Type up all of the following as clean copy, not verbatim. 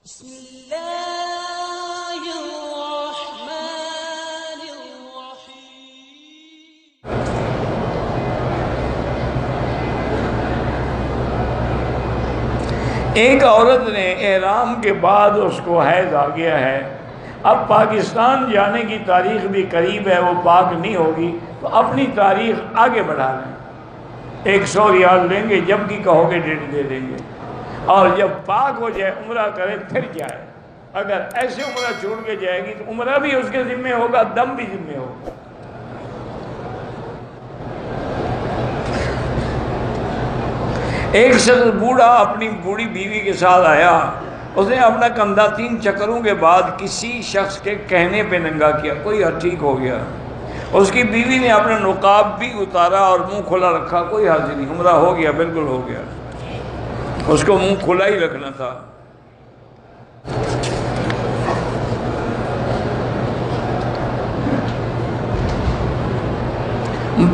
بسم اللہ الرحمن الرحیم۔ ایک عورت نے احرام کے بعد اس کو حیض آ گیا ہے، اب پاکستان جانے کی تاریخ بھی قریب ہے، وہ پاک نہیں ہوگی تو اپنی تاریخ آگے بڑھا لیں، 100 ریال لیں گے، جب کی کہو گے ڈیٹ دے دیں گے، اور جب پاک ہو جائے عمرہ کرے پھر جائے۔ اگر ایسے عمرہ چھوڑ کے جائے گی تو عمرہ بھی اس کے ذمہ ہوگا، دم بھی ذمہ ہوگا۔ ایک شخص بوڑھا اپنی بوڑھی بیوی کے ساتھ آیا، اس نے اپنا کندھا 3 چکروں کے بعد کسی شخص کے کہنے پہ ننگا کیا، کوئی ٹھیک ہو گیا۔ اس کی بیوی نے اپنا نقاب بھی اتارا اور منہ کھلا رکھا، کوئی حاضر نہیں، عمرہ ہو گیا، بالکل ہو گیا، اس کو منہ کھلا ہی رکھنا تھا۔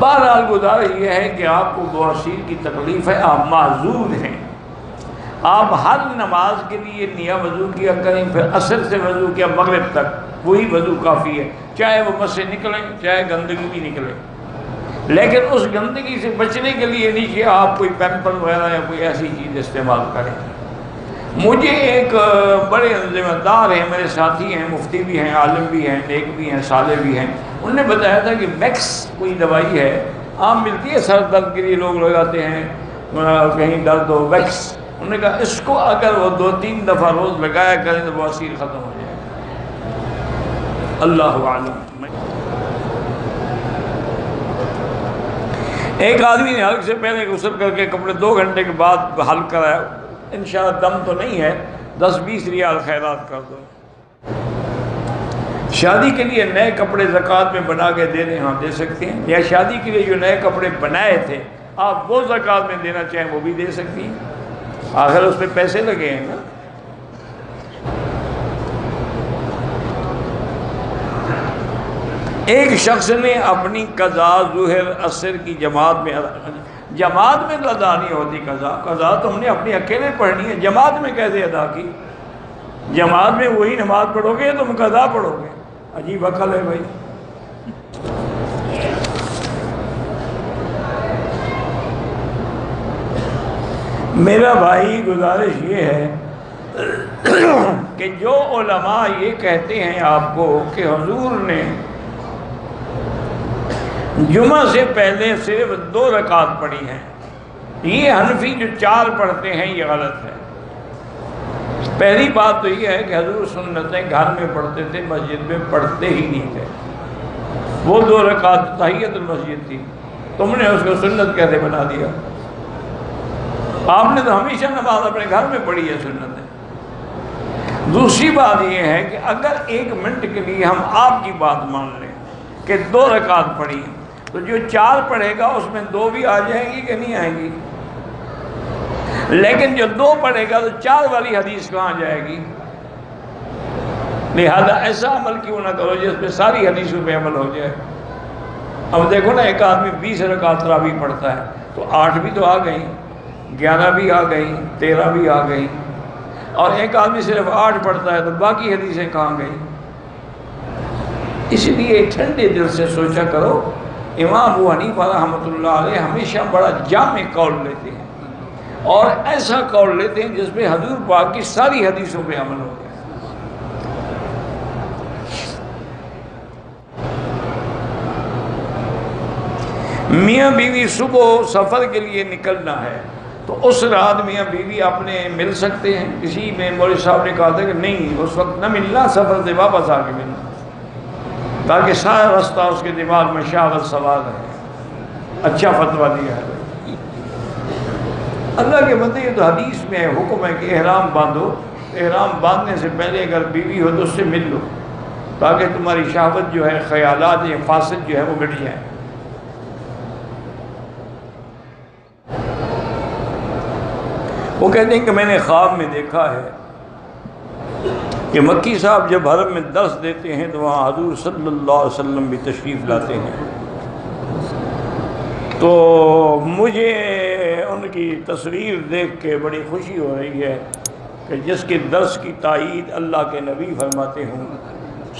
بہرحال گزارش یہ ہے کہ آپ کو بواسیر کی تکلیف ہے، آپ معذور ہیں، آپ ہر نماز کے لیے نیا وضو کیا کریں، پھر عصر سے وضو کیا مغرب تک، وہی وضو کافی ہے، چاہے وہ مس سے نکلیں چاہے گندگی بھی نکلے، لیکن اس گندگی سے بچنے کے لیے نہیں کہ آپ کوئی پیمپر وغیرہ یا کوئی ایسی چیز استعمال کریں۔ مجھے ایک بڑے ذمہ دار ہیں، میرے ساتھی ہیں، مفتی بھی ہیں، عالم بھی ہیں، نیک بھی ہیں، صالح بھی ہیں، انہوں نے بتایا تھا کہ میکس کوئی دوائی ہے، عام ملتی ہے، سر درد کے لیے لوگ لگاتے ہیں، کہیں درد ہو، ویکس، انہوں نے کہا اس کو اگر وہ 2-3 دفعہ روز لگایا کریں تو بواسیر ختم ہو جائے۔ اللہ عالم۔ ایک آدمی نے حلق سے پہلے غسل کر کے کپڑے 2 گھنٹے کے بعد حلق کرایا، انشاءاللہ دم تو نہیں ہے، 10-20 ریال خیرات کر دو۔ شادی کے لیے نئے کپڑے زکوٰۃ میں بنا کے دے دیں، ہاں دے سکتے ہیں، یا شادی کے لیے جو نئے کپڑے بنائے تھے آپ وہ زکوٰۃ میں دینا چاہیں وہ بھی دے سکتی ہیں، آخر اس پہ پیسے لگے ہیں نا۔ ایک شخص نے اپنی قضا ظہر عصر کی جماعت میں قضا نہیں ہوتی، قضا تو ہم نے اپنی اکیلے پڑھنی ہے، جماعت میں کیسے ادا کی؟ جماعت میں وہی نماز پڑھو گے تم قضا پڑھو گے، عجیب عقل ہے بھائی۔ میرا بھائی گزارش یہ ہے کہ جو علماء یہ کہتے ہیں آپ کو کہ حضور نے جمعہ سے پہلے صرف 2 رکعت پڑھی ہیں، یہ حنفی جو 4 پڑھتے ہیں یہ غلط ہے۔ پہلی بات تو یہ ہے کہ حضور سنتیں گھر میں پڑھتے تھے، مسجد میں پڑھتے ہی نہیں تھے، وہ 2 رکعت تحیت المسجد تھی، تم نے اس کو سنت کیسے بنا دیا؟ آپ نے تو ہمیشہ نماز اپنے گھر میں پڑھی ہے سنتیں۔ دوسری بات یہ ہے کہ اگر 1 منٹ کے لیے ہم آپ کی بات مان لیں کہ 2 رکعت پڑھی تو جو 4 پڑھے گا اس میں 2 بھی آ جائیں گی کہ نہیں آئیں گی؟ لیکن جو 2 پڑھے گا تو 4 والی حدیث کہاں جائے گی؟ لہذا ایسا عمل کیوں نہ کرو جس پہ ساری حدیثوں پہ عمل ہو جائے۔ اب دیکھو نا، ایک آدمی 20 رکعت تراویح پڑھتا ہے تو 8 بھی تو آ گئیں، 11 بھی آ گئیں، 13 بھی آ گئیں، اور ایک آدمی صرف 8 پڑھتا ہے تو باقی حدیثیں کہاں گئیں؟ اس لیے ٹھنڈے دل سے سوچا کرو۔ امام ابو حنیفہ رحمۃ اللہ علیہ ہمیشہ بڑا جامع قول لیتے ہیں، اور ایسا قول لیتے ہیں جس میں حضور پاک کی ساری حدیثوں پہ عمل ہو گیا۔ میاں بیوی صبح سفر کے لیے نکلنا ہے تو اس رات میاں بیوی اپنے مل سکتے ہیں؟ کسی میں مولوی صاحب نے کہا تھا کہ نہیں، اس وقت نہ ملنا، سفر سے واپس آ کے ملنا، تاکہ سارا رستہ اس کے دماغ میں شہوت سوار ہے۔ اچھا فتویٰ دیا ہے اللہ کے بندے، یہ تو حدیث میں ہے، حکم ہے کہ احرام باندھو، احرام باندھنے سے پہلے اگر بیوی ہو تو اس سے مل لو، تاکہ تمہاری شہوت جو ہے، خیالات یا فاسد جو ہے وہ مٹ جائیں۔ وہ کہتے ہیں کہ میں نے خواب میں دیکھا ہے کہ مکی صاحب جب حرم میں درس دیتے ہیں تو وہاں حضور صلی اللہ علیہ وسلم بھی تشریف لاتے ہیں، تو مجھے ان کی تصویر دیکھ کے بڑی خوشی ہو رہی ہے کہ جس کے درس کی تائید اللہ کے نبی فرماتے ہوں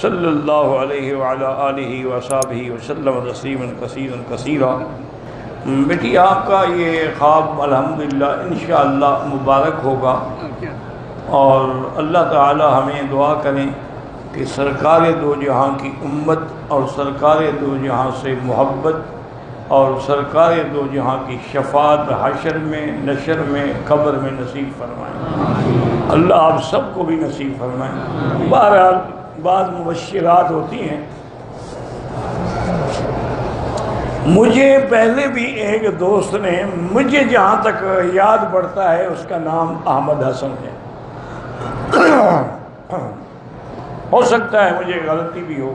صلی اللہ علیہ وعلی آلہ وصحبہ وسلم تسلیما کثیرا کثیرا۔ بیٹی آپ کا یہ خواب الحمدللہ انشاءاللہ مبارک ہوگا، اور اللہ تعالی ہمیں دعا کریں کہ سرکار دو جہاں کی امت اور سرکار دو جہاں سے محبت اور سرکار دو جہاں کی شفاعت حشر میں، نشر میں، قبر میں نصیب فرمائیں۔ اللہ آپ سب کو بھی نصیب فرمائیں۔ بہرحال بعض مبشرات ہوتی ہیں۔ مجھے پہلے بھی ایک دوست نے، مجھے جہاں تک یاد پڑتا ہے اس کا نام احمد حسن ہے، ہو سکتا ہے مجھے غلطی بھی ہو،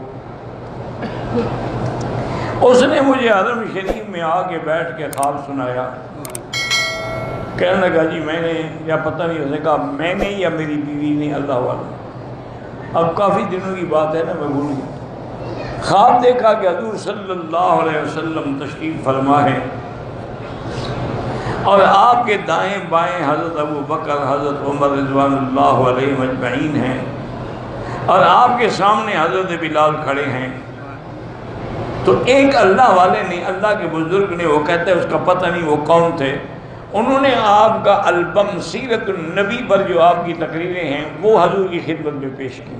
اس نے مجھے حرم شریف میں آ کے بیٹھ کے خواب سنایا۔ کہنے لگا جی میں نے، یا پتہ نہیں، اس نے کہا میں نے یا میری بیوی نے، اللہ والا، اب کافی دنوں کی بات ہے نا، میں بھول گیا۔ خواب دیکھا کہ حضور صلی اللہ علیہ وسلم تشریف فرما ہے اور آپ کے دائیں بائیں حضرت ابو بکر، حضرت عمر رضوان اللہ علیہ اجمعین ہیں، اور آپ کے سامنے حضرت بلال کھڑے ہیں۔ تو ایک اللہ والے نے، اللہ کے بزرگ نے، وہ کہتے ہیں اس کا پتہ نہیں وہ کون تھے، انہوں نے آپ کا البم سیرت النبی پر جو آپ کی تقریریں ہیں وہ حضور کی خدمت میں پیش کی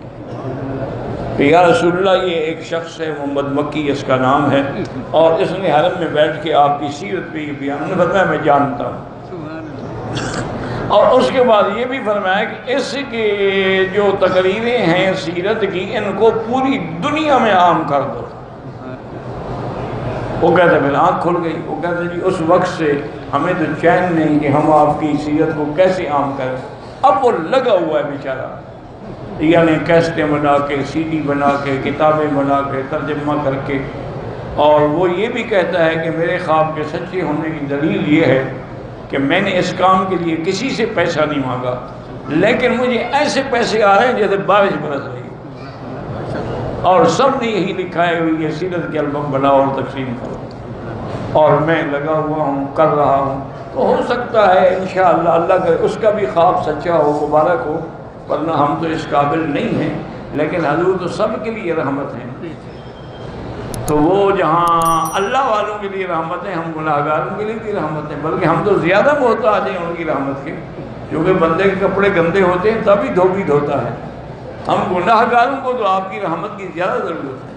کہ یا رسول اللہ یہ ایک شخص ہے محمد مکی اس کا نام ہے، اور اس نے حرم میں بیٹھ کے آپ کی سیرت پہ یہ بیان فرمایا، میں جانتا ہوں۔ اور اس کے بعد یہ بھی فرمایا کہ اس کے جو تقریریں ہیں سیرت کی، ان کو پوری دنیا میں عام کر دو۔ وہ کہتے ہیں میری آنکھ کھل گئی۔ وہ کہتے ہیں جی اس وقت سے ہمیں تو چین نہیں کہ ہم آپ کی سیرت کو کیسے عام کریں۔ اب وہ لگا ہوا ہے بیچارہ، یعنی کیسٹیں بنا کے، سی ڈی بنا کے، کتابیں بنا کے، ترجمہ کر کے، اور وہ یہ بھی کہتا ہے کہ میرے خواب کے سچے ہونے کی دلیل یہ ہے کہ میں نے اس کام کے لیے کسی سے پیسہ نہیں مانگا، لیکن مجھے ایسے پیسے آ رہے ہیں جیسے بارش برس رہی ہے، اور سب نے یہی لکھا ہے کہ یہ سیرت کے البم بناؤ اور تقسیم کرو، اور میں لگا ہوا ہوں، کر رہا ہوں۔ تو ہو سکتا ہے انشاءاللہ اللہ کا اس کا بھی خواب سچا ہو، مبارک ہو، ورنہ ہم تو اس قابل نہیں ہیں، لیکن حضور تو سب کے لیے رحمت ہیں۔ تو وہ جہاں اللہ والوں کے لیے رحمت ہے، ہم گناہگاروں کے لیے بھی رحمت ہے، بلکہ ہم تو زیادہ محتاج ہیں ان کی رحمت کے، کیونکہ بندے کے کپڑے گندے ہوتے ہیں تبھی دھوبی دھوتا ہے، ہم گناہگاروں کو تو آپ کی رحمت کی زیادہ ضرورت ہے۔